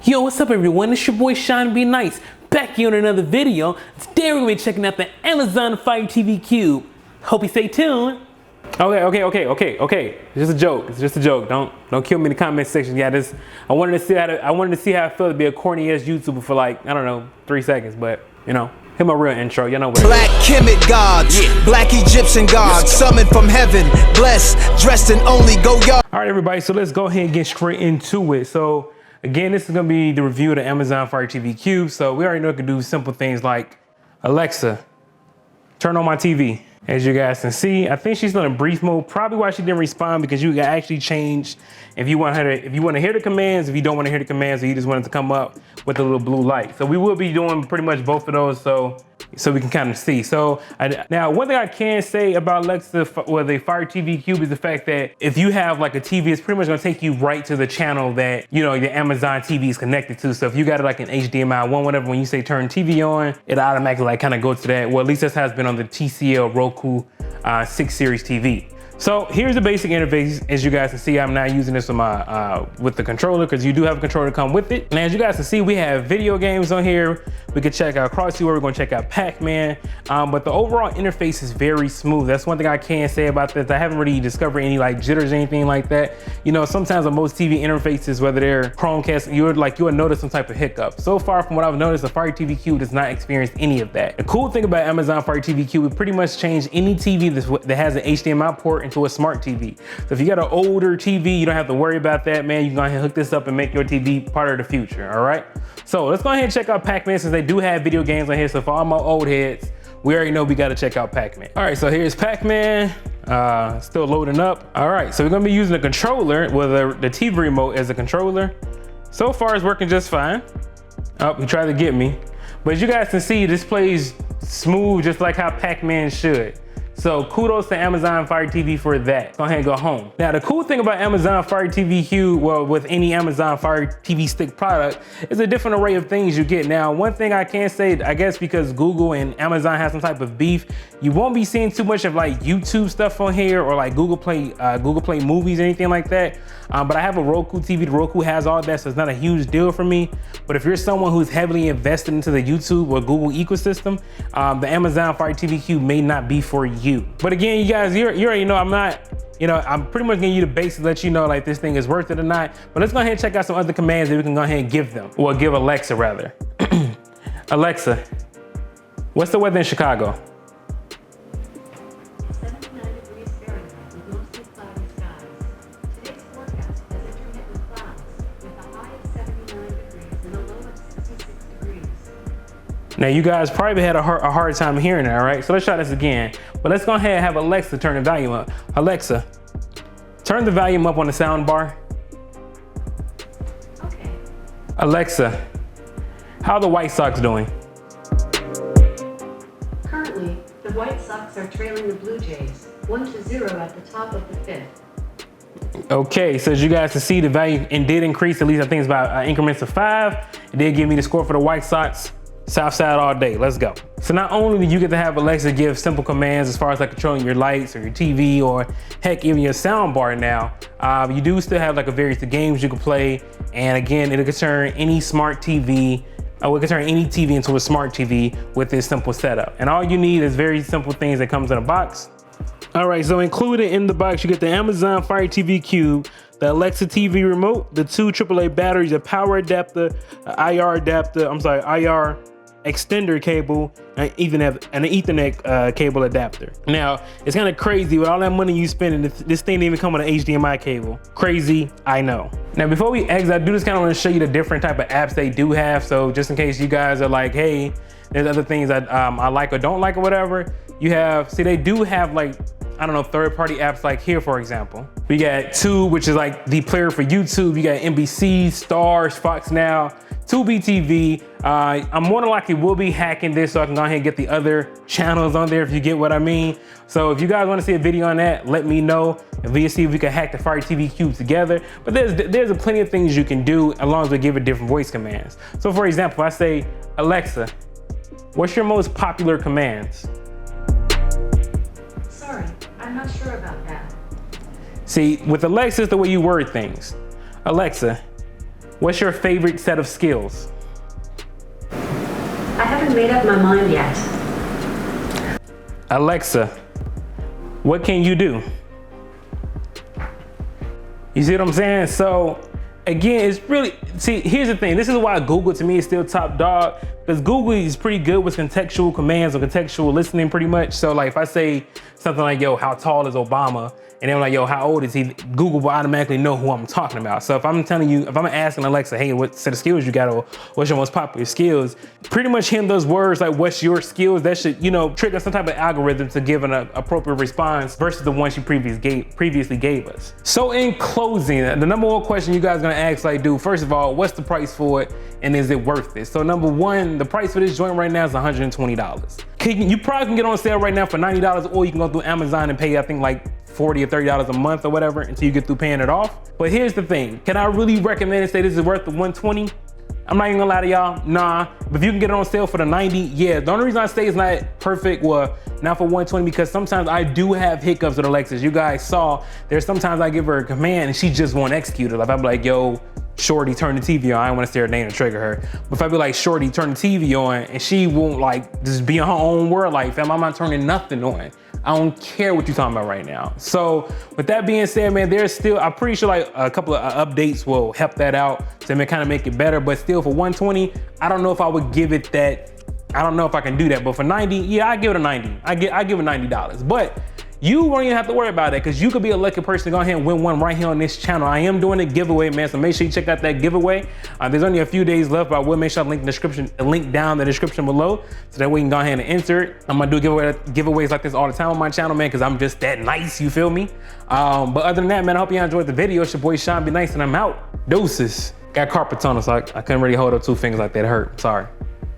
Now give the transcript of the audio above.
Yo, what's up everyone? It's your boy Sean B. Nice, back here on another video. Today we're gonna be checking out the Amazon Fire TV Cube. Hope you stay tuned. Okay. It's just a joke. It's just a joke. Don't kill me in the comment section. Yeah, I wanted to see how it felt to be a corny ass YouTuber for like, I don't know, 3 seconds, but you know. Here's my real intro, you know what. Black Kemet gods, black Egyptian gods, summoned from heaven, blessed, dressed in only go yard. All right, everybody, so let's go ahead and get straight into it. So again, this is gonna be the review of the Amazon Fire TV Cube. So we already know it can do simple things like, Alexa, turn on my TV. As you guys can see, I think she's on a brief mode, probably why she didn't respond, because you can actually change if you want to hear the commands, if you don't want to hear the commands, or you just want it to come up with a little blue light. So we will be doing pretty much both of those so we can kind of see. So now one thing I can say about Alexa, well, the Fire TV Cube, is the fact that if you have like a TV, it's pretty much gonna take you right to the channel that, you know, the Amazon TV is connected to. So if you got it like an HDMI 1, whatever, when you say turn TV on, it automatically like kind of goes to that. Well, at least that's how it's been on the TCL Roku 6 Series TV. So here's the basic interface. As you guys can see, I'm not using this on my with the controller, because you do have a controller to come with it. And as you guys can see, we have video games on here. We could check out Crossy, we're gonna check out Pac-Man. But the overall interface is very smooth. That's one thing I can say about this. I haven't really discovered any like jitters or anything like that. You know, sometimes on most TV interfaces, whether they're Chromecast, you'll notice some type of hiccup. So far from what I've noticed, the Fire TV Cube does not experience any of that. The cool thing about Amazon Fire TV Cube, it pretty much changed any TV that has an HDMI port into a smart TV. So if you got an older TV, you don't have to worry about that, man. You can go ahead and hook this up and make your TV part of the future, all right? So let's go ahead and check out Pac-Man, since they do have video games on here. So for all my old heads, we already know we got to check out Pac-Man. All right, so here's Pac-Man, still loading up. All right, so we're gonna be using the controller, well, the TV remote as a controller. So far it's working just fine. Oh, he tried to get me. But as you guys can see, this plays smooth, just like how Pac-Man should. So kudos to Amazon Fire TV for that. Go ahead and go home. Now, the cool thing about Amazon Fire TV Cube, well, with any Amazon Fire TV Stick product, is a different array of things you get. Now, one thing I can say, I guess because Google and Amazon have some type of beef, you won't be seeing too much of like YouTube stuff on here, or like Google Play movies, anything like that. But I have a Roku TV. The Roku has all that, so it's not a huge deal for me. But if you're someone who's heavily invested into the YouTube or Google ecosystem, the Amazon Fire TV Cube may not be for you. But again, you guys, you already know I'm pretty much giving you the basics to let you know like this thing is worth it or not. But let's go ahead and check out some other commands that we can go ahead and give them. Or give Alexa rather. Alexa, what's the weather in Chicago? 79 degrees Fahrenheit with mostly cloudy skies. Today's forecast has intermittent clouds with a high of 79 degrees and a low of 66 degrees. Now you guys probably had a hard time hearing that, right? So let's try this again. But let's go ahead and have Alexa turn the volume up. Alexa, turn the volume up on the sound bar. Okay. Alexa, how are the White Sox doing? Currently, the White Sox are trailing the Blue Jays 1-0 at the top of the 5th. Okay, so as you guys can see, the value did increase. At least I think it's about increments of 5. It did give me the score for the White Sox. South side all day, let's go. So not only do you get to have Alexa give simple commands as far as like controlling your lights or your TV, or heck, even your sound bar now, you do still have like a various games you can play. And again, it'll turn any smart TV, we can turn any TV into a smart TV with this simple setup. And all you need is very simple things that comes in a box. All right, so included in the box, you get the Amazon Fire TV Cube, the Alexa TV remote, the 2 AAA batteries, a power adapter, IR extender cable, and even have an Ethernet cable adapter. Now, it's kind of crazy with all that money you spend, this thing didn't even come with an HDMI cable. Crazy, I know. Now, before we exit, I do just kind of want to show you the different type of apps they do have. So just in case you guys are like, hey, there's other things that I like or don't like or whatever, you have, see, they do have like, I don't know, third-party apps like here, for example. We got Tube, which is like the player for YouTube. You got NBC, Starz, Fox Now, Tubi TV. I'm more than likely will be hacking this so I can go ahead and get the other channels on there, if you get what I mean. So if you guys want to see a video on that, let me know, and we'll see if we can hack the Fire TV Cube together. But there's plenty of things you can do as long as we give it different voice commands. So for example, if I say, Alexa, what's your most popular commands? Sorry, I'm not sure about that. See, with Alexa, it's the way you word things. Alexa, What's your favorite set of skills? I haven't made up my mind yet. Alexa, what can you do? You see what I'm saying? So again, it's really, see, here's the thing. This is why Google to me is still top dog, because Google is pretty good with contextual commands or contextual listening pretty much. So like if I say something like, yo, how tall is Obama? And then I'm like, yo, how old is he? Google will automatically know who I'm talking about. So if I'm telling you, if I'm asking Alexa, hey, what set of skills you got, or what's your most popular skills, pretty much him those words like, what's your skills, that should, you know, trigger some type of algorithm to give an appropriate response versus the ones you previously gave us. So in closing, the number one question you guys are gonna ask, like, dude, first of all, what's the price for it? And is it worth it? So number one, the price for this joint right now is $120. You probably can get on sale right now for $90, or you can go through Amazon and pay, I think, like $40 or $30 a month or whatever until you get through paying it off. But here's the thing, can I really recommend and say this is worth the $120? I'm not even gonna lie to y'all, nah. But if you can get it on sale for the $90, yeah. The only reason I say it's not perfect, well, not for $120, because sometimes I do have hiccups with Alexis. You guys saw, there's sometimes I give her a command and she just won't execute it. Like I'm like, yo, Shorty, turn the TV on. I don't want to say her name to trigger her. But if I be like, Shorty, turn the TV on, and she won't like just be in her own world, like, fam, I'm not turning nothing on. I don't care what you're talking about right now. So with that being said, man, there's still, I'm pretty sure like a couple of updates will help that out to kind of make it better. But still for $120, I don't know if I would give it that. I don't know if I can do that. But for $90, yeah, I give it a $90. I give it $90. But you won't even have to worry about that, because you could be a lucky person to go ahead and win one right here on this channel. I am doing a giveaway, man, so make sure you check out that giveaway. There's only a few days left, but I will make sure I link the link down in the description below, so that way you can go ahead and enter it. I'm gonna do giveaways like this all the time on my channel, man, because I'm just that nice, you feel me? But other than that, man, I hope you enjoyed the video. It's your boy Sean, be nice, and I'm out. Deuces. Got carpal tunnel, so I couldn't really hold up two fingers like that. It hurt, sorry.